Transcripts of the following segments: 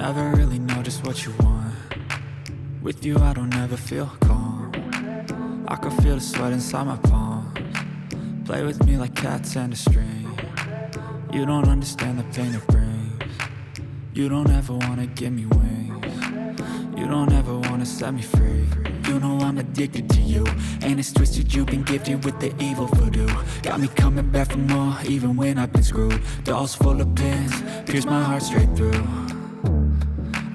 Never really know just what you want. With you I don't ever feel calm. I can feel the sweat inside my palms. Play with me like cats and a string. You don't understand the pain it brings. You don't ever wanna give me wings. You don't ever wanna set me free. You know I'm addicted to you, and it's twisted, you've been gifted with the evil voodoo. Got me coming back for more, even when I've been screwed. Dolls full of pins, pierce my heart straight through.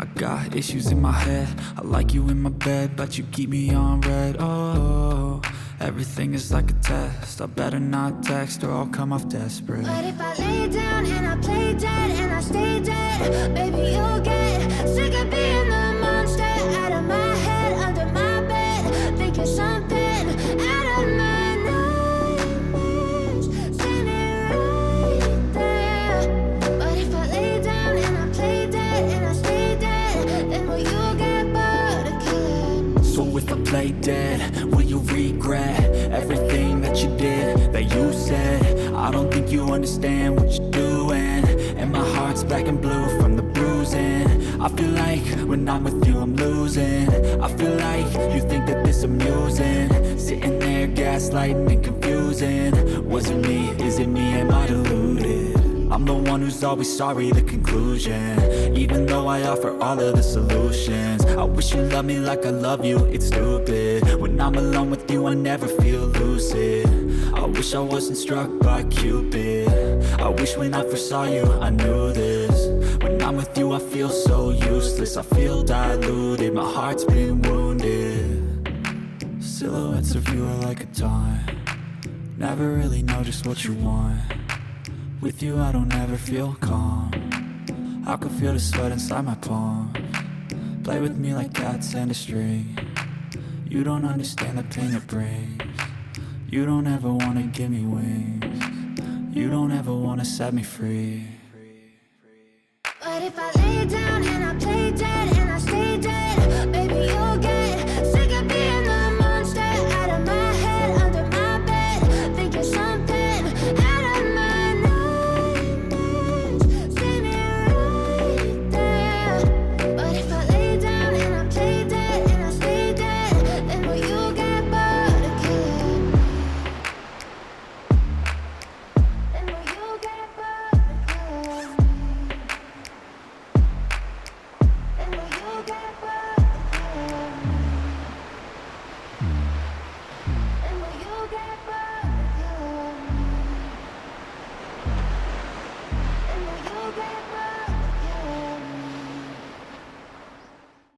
I got issues in my head, I like you in my bed, but you keep me on red. Oh, everything is like a test, I better not text or I'll come off desperate. But if I lay down and I play dead and I stay dead, baby you'll get sick of being the monster out of my head, under my bed, thinking something out of my nightmares, standing right there. But if I lay down and I play dead and I stay dead, then will you get bored of killing? So if I play dead, will you regret everything that you did, that you said? I don't think you understand what you're doing, and my heart's black and blue from the bruising. I feel like when I'm with you I'm losing. I feel like you think that this amusing, sitting there gaslighting and confusing. Was it me? Is it me? Am I deluded? I'm the one who's always sorry, the conclusion. Even though I offer all of the solutions, I wish you loved me like I love you, it's stupid. When I'm alone with you I never feel lucid. I wish I wasn't struck by Cupid. I wish when I first saw you I knew this. When I'm with you I feel so useless, I feel diluted, my heart's been wounded. Silhouettes of you are like a taunt. Never really know just what you want. With you I don't ever feel calm. I can feel the sweat inside my palms. Play with me like cats and a string. You don't understand the pain it brings. You don't ever wanna give me wings. You don't ever wanna set me free. But if I lay down